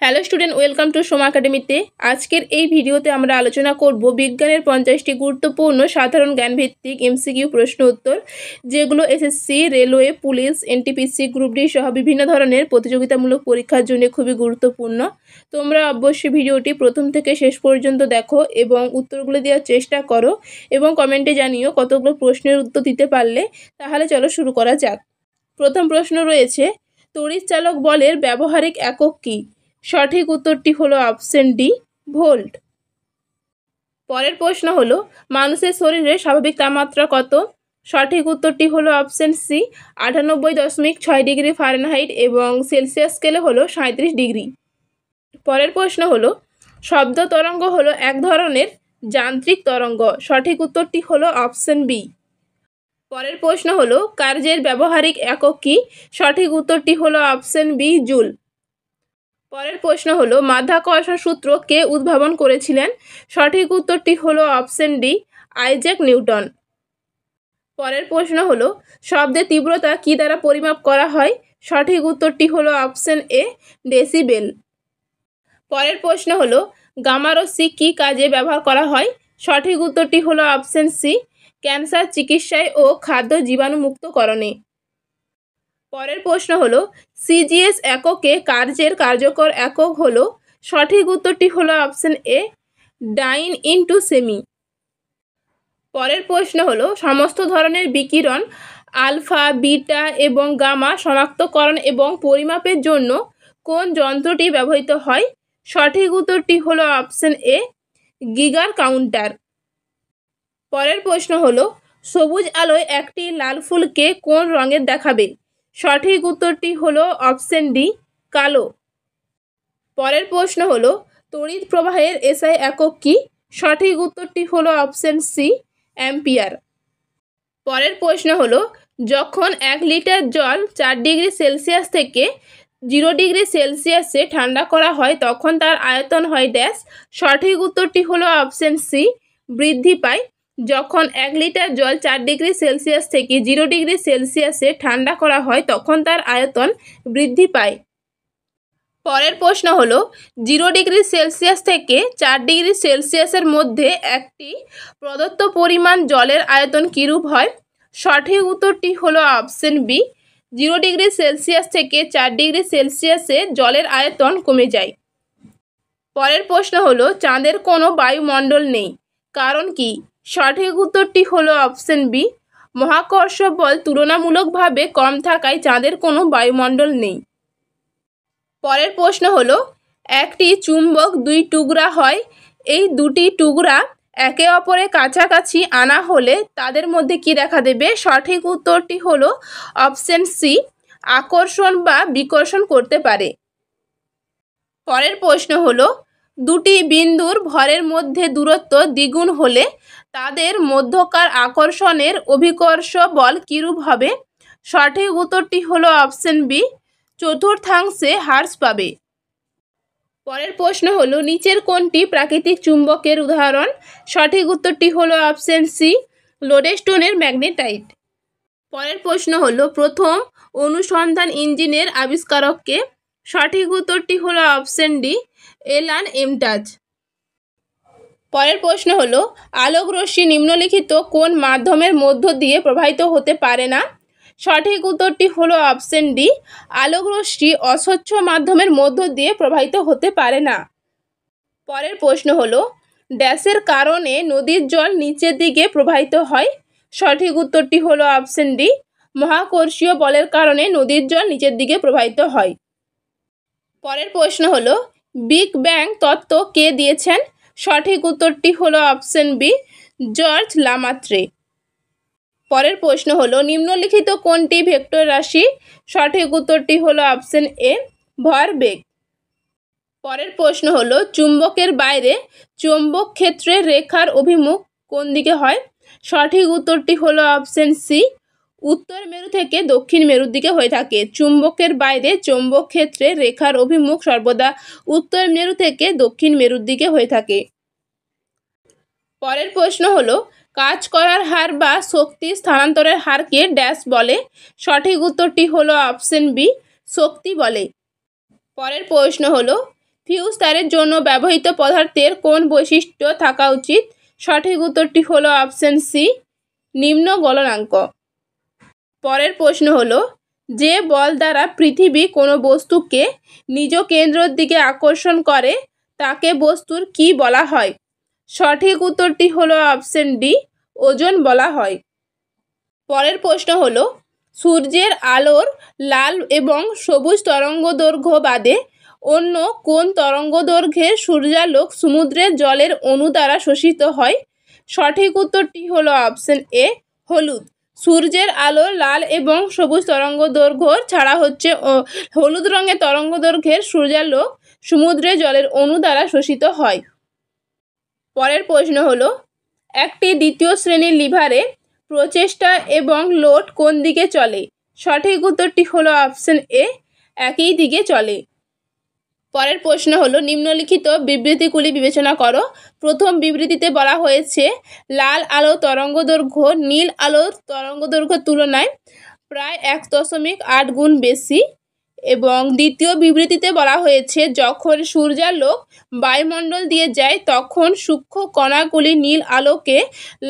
Hello student, welcome to Soma একাডেমিতে। আজকের এই ভিডিওতে আমরা আলোচনা করব বিজ্ঞানের 50টি গুরুত্বপূর্ণ সাধারণ জ্ঞান ভিত্তিক এমসিকিউ প্রশ্ন উত্তর, যেগুলো SSC, railway, police, NTPC, group D সহ বিভিন্ন ধরনের প্রতিযোগিতামূলক পরীক্ষার জন্য খুবই গুরুত্বপূর্ণ। তোমরা অবশ্যই ভিডিওটি প্রথম থেকে শেষ পর্যন্ত দেখো এবং উত্তরগুলো দেওয়ার চেষ্টা করো এবং কমেন্টে জানিও কতগুলো প্রশ্নের উত্তর দিতে পারলে। তাহলে চলো শুরু করা যাক। প্রথম প্রশ্ন রয়েছে, তড়িৎ চালক বলের ব্যবহারিক একক কী? সঠিক উত্তরটি হলো অপশন ডি, ভোল্ট। পরের প্রশ্ন হলো, মানুষের শরীরে স্বাভাবিক তাপমাত্রা কত? সঠিক উত্তরটি হলো অপশন সি, 98.6 ডিগ্রি ফারেনহাইট এবং সেলসিয়াস স্কেলে হলো 37 ডিগ্রি। পরের প্রশ্ন হলো, শব্দ তরঙ্গ হলো এক ধরনের যান্ত্রিক তরঙ্গ। সঠিক উত্তরটি হলো অপশন বি। পরের প্রশ্ন হলো, কার্যের ব্যবহারিক একক কী? সঠিক উত্তরটি হলো অপশন বি, জুল। পরের প্রশ্ন হলো, মাধ্যাকর্ষণ সূত্র কে উদ্ভাবন করেছিলেন? সঠিক উত্তরটি হলো অপশন ডি, আইজ্যাক নিউটন। পরের প্রশ্ন হলো, শব্দের তীব্রতা কী দ্বারা পরিমাপ করা হয়? সঠিক উত্তরটি হলো অপশন এ, ডেসিবেল। পরের প্রশ্ন হলো, গামা রশ্মি কী কাজে ব্যবহার করা হয়? সঠিক উত্তরটি হলো অপশন সি, ক্যান্সার চিকিৎসায় ও খাদ্য জীবাণুমুক্তকরণে। পরের প্রশ্ন হলো, সিজিএস এককে কার্যের কার্যকর একক হলো? সঠিক উত্তরটি হলো option A, dine into cm. পরের প্রশ্ন হলো, সমস্ত ধরনের বিকিরণ আলফা, বিটা এবং গামা শনাক্তকরণ এবং পরিমাপের জন্য কোন যন্ত্রটি ব্যবহৃত হয়? সঠিক উত্তরটি হলো অপশন এ, গিগার কাউন্টার। পরের প্রশ্ন হলো, সবুজ আলোয় একটি লাল ফুলকে কোন রঙের দেখাবে? সঠিক উত্তরটি হলো অপশন ডি, কালো। পরের প্রশ্ন হলো, তড়িৎ প্রবাহের এসআই একক কী? সঠিক উত্তরটি হলো অপশন সি, অ্যাম্পিয়ার। পরের প্রশ্ন হলো, যখন 1 লিটার জল 4 ডিগ্রি সেলসিয়াস থেকে 0 ডিগ্রি সেলসিয়াসে ঠান্ডা করা হয় তখন তার আয়তন হয় ড্যাশ। সঠিক উত্তরটি হলো অপশন সি, বৃদ্ধি পায়। যখন 1 লিটার জল 4 ডিগ্রি সেলসিয়াস থেকে 0 ডিগ্রি সেলসিয়াসে ঠান্ডা করা হয় তখন তার আয়তন বৃদ্ধি পায়। পরের প্রশ্ন হলো, 0 ডিগ্রি সেলসিয়াস থেকে 4 ডিগ্রি সেলসিয়াসের মধ্যে একটি প্রদত্ত পরিমাণ জলের আয়তন কীরূপ হয়? সঠিক উত্তরটি হলো অপশন বি, 0 ডিগ্রি সেলসিয়াস থেকে 4 ডিগ্রি সেলসিয়াসে জলের আয়তন কমে যায়। পরের প্রশ্ন হলো, চাঁদের কোনো বায়ুমণ্ডল নেই, কারণ কি? সঠিক উত্তরটি হলো অপশন বি, মহাকর্ষ বল তুলনামূলকভাবে কম থাকায় চাঁদের কোনো বায়ুমণ্ডল নেই। পরের প্রশ্ন হলো, একটি চুম্বক 2 টুকরা হয়, এই 2টি টুকরা একে অপরের কাছাকাছি আনা হলে তাদের মধ্যে কি দেখা দেবে? সঠিক উত্তরটি হলো অপশন সি, আকর্ষণ বা বিকর্ষণ করতে পারে। পরের প্রশ্ন হলো, 2টি বিন্দুর ভরের মধ্যে দূরত্ব দ্বিগুণ হলে তাদের মধ্যকার আকর্ষণের অভিকর্ষ বল কীরূপ হবে? সঠিক উত্তরটি হলো অপশন বি, চতুর্থাংশে হ্রাস পাবে। পরের প্রশ্ন হলো, নিচের কোনটি প্রাকৃতিক চুম্বকের উদাহরণ? সঠিক উত্তরটি হলো অপশন সি, লোডস্টোনের ম্যাগনেটাইট। পরের প্রশ্ন হলো, প্রথম অনুসন্ধান ইঞ্জিনের আবিষ্কারককে? সঠিক উত্তরটি হলো অপশন ডি, এলান এমটাজ। পরের প্রশ্ন হলো, আলোক রশ্মি নিম্নলিখিত কোন মাধ্যমের মধ্য দিয়ে প্রবাহিত হতে পারে না? সঠিক উত্তরটি হলো অপশন ডি, আলোক রশ্মি অস্বচ্ছ মাধ্যমের মধ্য দিয়ে প্রবাহিত হতে পারে না। পরের প্রশ্ন হলো, ড্যাশের কারণে নদীর জল নিচের দিকে প্রবাহিত হয়? সঠিক উত্তরটি হলো অপশন ডি, মহাকর্ষীয় বলের কারণে নদীর জল নিচের দিকে প্রবাহিত হয়। পরের প্রশ্ন হলো, বিগ ব্যাং তত্ত্ব কে দিয়েছেন? সঠিক উত্তরটি হলো অপশন বি, জর্জ লামাত্রে। পরের প্রশ্ন হলো, নিম্নলিখিত কোনটি ভেক্টর রাশি? সঠিক উত্তরটি হলো অপশন এ, ভরবেগ। পরের প্রশ্ন হলো, চুম্বকের বাইরে চৌম্বক ক্ষেত্রের রেখার অভিমুখ কোন দিকে হয়? সঠিক উত্তরটি হলো অপশন সি, উত্তর মেরু থেকে দক্ষিণ মেরুর দিকে হয়ে থাকে। চুম্বকের বাইরে চৌম্বক ক্ষেত্রের রেখার অভিমুখ সর্বদা উত্তর মেরু থেকে দক্ষিণ মেরুর দিকে হয়ে থাকে। পরের প্রশ্ন হলো, কাজ করার হার বা শক্তি স্থানান্তরের হারকে ড্যাশ বলে? সঠিক উত্তরটি হলো অপশন বি, শক্তি বলে। পরের প্রশ্ন হলো, ফিউজ তারের জন্য ব্যবহৃত পদার্থের কোন বৈশিষ্ট্য থাকা উচিত? সঠিক উত্তরটি হলো অপশন সি, নিম্ন গলনাঙ্ক। পরের প্রশ্ন হলো, যে বল দ্বারা পৃথিবী কোনো বস্তুকে নিজ কেন্দ্রের দিকে আকর্ষণ করে তাকে বস্তুর কি বলা হয়? সঠিক উত্তরটি হলো অপশন ডি, ওজন বলা হয়। পরের প্রশ্ন হলো, সূর্যের আলোর লাল এবং সবুজ তরঙ্গদৈর্ঘ্য বাদে অন্য কোন তরঙ্গদৈর্ঘ্যের সূর্যালোক সমুদ্রের জলের অণু দ্বারা শোষিত হয়? সঠিক উত্তরটি হলো অপশন এ, হলুদ। সূর্যের আলো লাল এবং সবুজ তরঙ্গদৈর্ঘ্য ছাড়া হলুদ রঙের তরঙ্গদৈর্ঘ্যের সূর্যালোক সমুদ্রের জলের অণু দ্বারা শোষিত হয়। পরের প্রশ্ন হলো, একটি দ্বিতীয় শ্রেণীর লিভারে প্রচেষ্টা এবং লোড কোন দিকে চলে? সঠিক উত্তরটি হলো অপশন এ, একই দিকে চলে। পরের প্রশ্ন হলো, নিম্নলিখিত বিবৃতিগুলি বিবেচনা করো। প্রথম বিবৃতিতে বলা হয়েছে লাল আলো তরঙ্গদৈর্ঘ্য নীল আলোর তরঙ্গদৈর্ঘ্যের তুলনায় প্রায় 1.8 গুণ বেশি, এবং দ্বিতীয় বিবৃতিতে বলা হয়েছে যখন সূর্যালোক বায়ুমণ্ডল দিয়ে যায় তখন সূক্ষ্ম কণাগুলি নীল আলোকে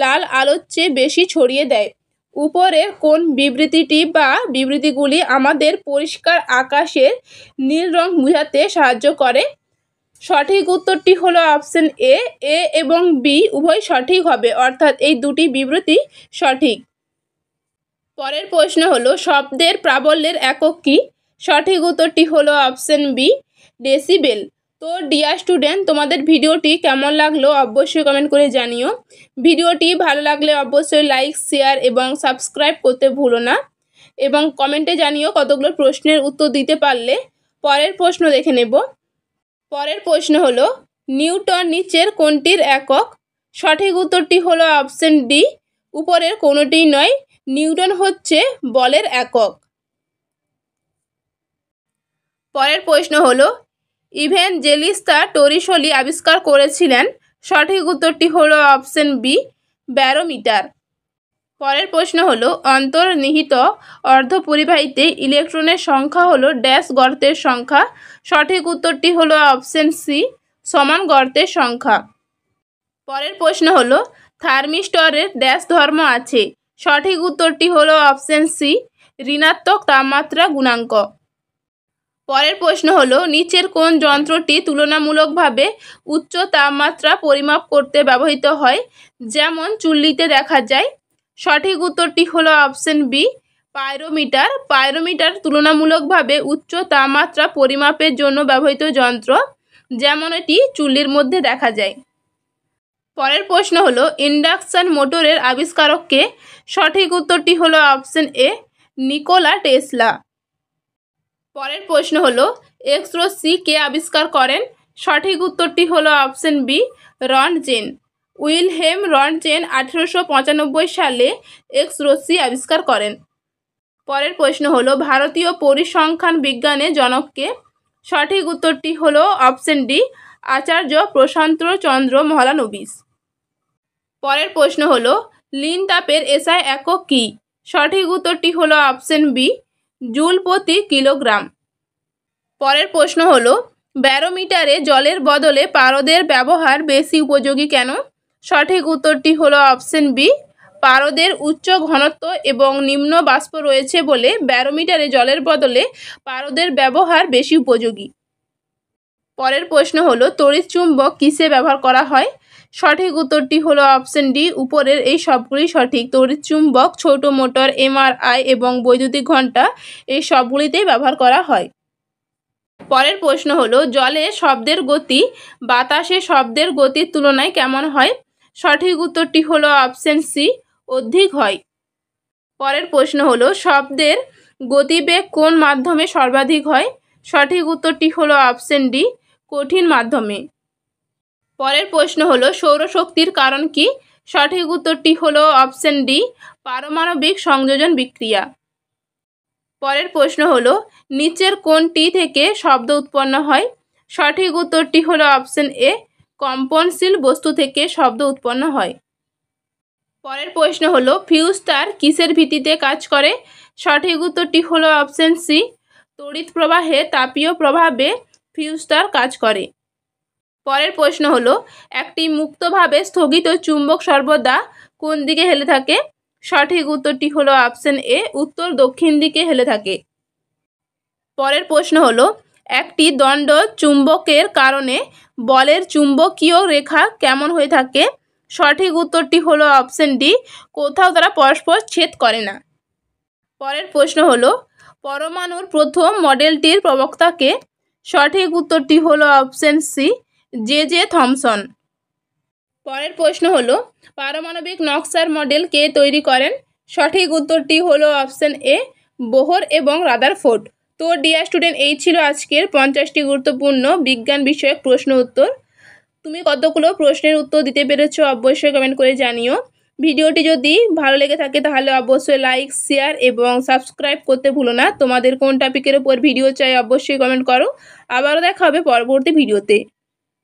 লাল আলোর চেয়ে বেশি ছড়িয়ে দেয়। উপরের কোন বিবৃতিটি বা বিবৃতিগুলি আমাদের পরিষ্কার আকাশের নীল রং বোঝাতে সাহায্য করে? সঠিক উত্তরটি হলো অপশন এ, এ এবং বি উভয় সঠিক হবে, অর্থাৎ এই দুটি বিবৃতি সঠিক। পরের প্রশ্ন হলো, শব্দের প্রাবল্যের একক কি? সঠিক উত্তরটি হলো অপশন বি, ডেসিবেল। তো ডিয়ার স্টুডেন্ট, তোমাদের ভিডিওটি কেমন লাগলো অবশ্যই কমেন্ট করে জানিও। ভিডিওটি ভালো লাগলে অবশ্যই লাইক, শেয়ার এবং সাবস্ক্রাইব করতে ভুলো না, এবং কমেন্টে জানিও কতগুলো প্রশ্নের উত্তর দিতে পারলে। পরের প্রশ্ন দেখে নেব। পরের প্রশ্ন হলো, নিউটন নিচের কোনটির একক? সঠিক উত্তরটি হলো অপশন ডি, উপরের কোনোটিই নয়। নিউটন হচ্ছে বলের একক। পরের প্রশ্ন হলো, ইভেনজেলিস্তা টরিসলি আবিষ্কার করেছিলেন? সঠিক উত্তরটি হলো অপশন বি, ব্যারোমিটার। পরের প্রশ্ন হলো, অন্তর্নিহিত অর্ধপরিবাহীতে ইলেকট্রনের সংখ্যা হলো ড্যাশ গর্তের সংখ্যা? সঠিক উত্তরটি হলো অপশন সি, সমান গর্তের সংখ্যা। পরের প্রশ্ন হলো, থার্মিস্টরের ড্যাশ ধর্ম আছে? সঠিক উত্তরটি হলো অপশন সি, ঋণাত্মক তাপমাত্রা গুণাঙ্ক। পরের প্রশ্ন হলো, নিচের কোন যন্ত্রটি তুলনামূলকভাবে উচ্চ তাপমাত্রা পরিমাপ করতে ব্যবহৃত হয়, যেমন চুল্লিতে দেখা যায়? সঠিক উত্তরটি হলো অপশন বি, পাইরোমিটার। পাইরোমিটার তুলনামূলকভাবে উচ্চ তাপমাত্রা পরিমাপের জন্য ব্যবহৃত যন্ত্র, যেমন এটি চুল্লির মধ্যে দেখা যায়। পরের প্রশ্ন হলো, ইন্ডাকশন মোটরের আবিষ্কারক কে? সঠিক উত্তরটি হলো অপশন এ, নিকোলা টেসলা। পরের প্রশ্ন হলো, এক্স রশ্মি কে আবিষ্কার করেন? সঠিক উত্তরটি হলো option B, Roentgen. Wilhelm Roentgen 1895 সালে এক্স রশ্মি আবিষ্কার করেন। পরের প্রশ্ন হলো, ভারতীয় পরিসংখ্যান বিজ্ঞানের জনক কে? সঠিক উত্তরটি হলো অপশন ডি, আচার্য প্রশান্ত চন্দ্র মহলানবিশ। পরের প্রশ্ন হলো, লিন তাপের এসআই একক কি? সঠিক উত্তরটি হলো অপশন বি, জুল প্রতি কিলোগ্রাম। পরের প্রশ্ন হলো, ব্যারোমিটারে জলের বদলে পারদের ব্যবহার বেশি উপযোগী কেন? সঠিক উত্তরটি হলো অপশন বি, পারদের উচ্চ ঘনত্ব এবং নিম্ন বাষ্প রয়েছে বলে ব্যারোমিটারে জলের বদলে পারদের ব্যবহার বেশি উপযোগী। পরের প্রশ্ন হলো, তড়িৎ চুম্বক কিসে ব্যবহার করা হয়? সঠিক উত্তরটি হলো অপশন ডি, উপরের এই সবগুলি সঠিক। তড়িৎ চুম্বক, ছোট মোটর, এমআরআই এবং বৈদ্যুতিক ঘণ্টা এই সবগুলিতেই ব্যবহার করা হয়। পরের প্রশ্ন হলো, জলে শব্দের গতি বাতাসে শব্দের গতির তুলনায় কেমন হয়? সঠিক উত্তরটি হলো অপশন সি, অধিক হয়। পরের প্রশ্ন হলো, শব্দের গতিবেগ কোন মাধ্যমে সর্বাধিক হয়? সঠিক উত্তরটি হলো অপশন ডি, কঠিন মাধ্যমে। পরের প্রশ্ন হলো, সৌরশক্তির কারণ কি? সঠিক উত্তরটি হলো অপশন ডি, পারমাণবিক সংযোজন বিক্রিয়া। পরের প্রশ্ন হলো, নিচের কোনটি থেকে শব্দ উৎপন্ন হয়? সঠিক উত্তরটি হলো অপশন এ, কম্পনশীল বস্তু থেকে শব্দ উৎপন্ন হয়। পরের প্রশ্ন হলো, ফিউজ তার কিসের ভিত্তিতে কাজ করে? সঠিক উত্তরটি হলো অপশন সি, তড়িৎ প্রবাহে তাপীয় প্রভাবে ফিউজ তার কাজ করে। পরের প্রশ্ন হলো, একটি মুক্তভাবে স্থগিত চুম্বক সর্বদা কোন দিকে হেলে থাকে? সঠিক উত্তরটি হলো অপশন এ, উত্তর দক্ষিণ দিকে হেলে থাকে। পরের প্রশ্ন হলো, একটি দণ্ড চুম্বকের কারণে বলের চুম্বকীয় রেখা কেমন হয়ে থাকে? সঠিক উত্তরটি হলো অপশন ডি, কোথাও তারা পরস্পর ছেদ করে না। পরের প্রশ্ন হলো, পরমাণুর প্রথম মডেলটির প্রবক্তাকে? সঠিক উত্তরটি হলো option C, J J Thomson. পরের প্রশ্ন হলো, পারমাণবিক নকশার মডেল কে তৈরি করেন? সঠিক উত্তরটি হলো অপশন এ, বোহর এবং রাদারফোর্ড। তো ডিয়ার স্টুডেন্ট, এই ছিল আজকের 50টি গুরুত্বপূর্ণ বিজ্ঞান বিষয়ক প্রশ্ন উত্তর। তুমি কতগুলো প্রশ্নের উত্তর দিতে পেরেছো অবশ্যই কমেন্ট করে জানিও। ভিডিওটি যদি ভালো লেগে থাকে তাহলে অবশ্যই লাইক, শেয়ার এবং সাবস্ক্রাইব করতে ভুলো না। তোমাদের কোন টপিকের উপর ভিডিও চাই অবশ্যই কমেন্ট করো। আবারও দেখা হবে পরবর্তী ভিডিওতে।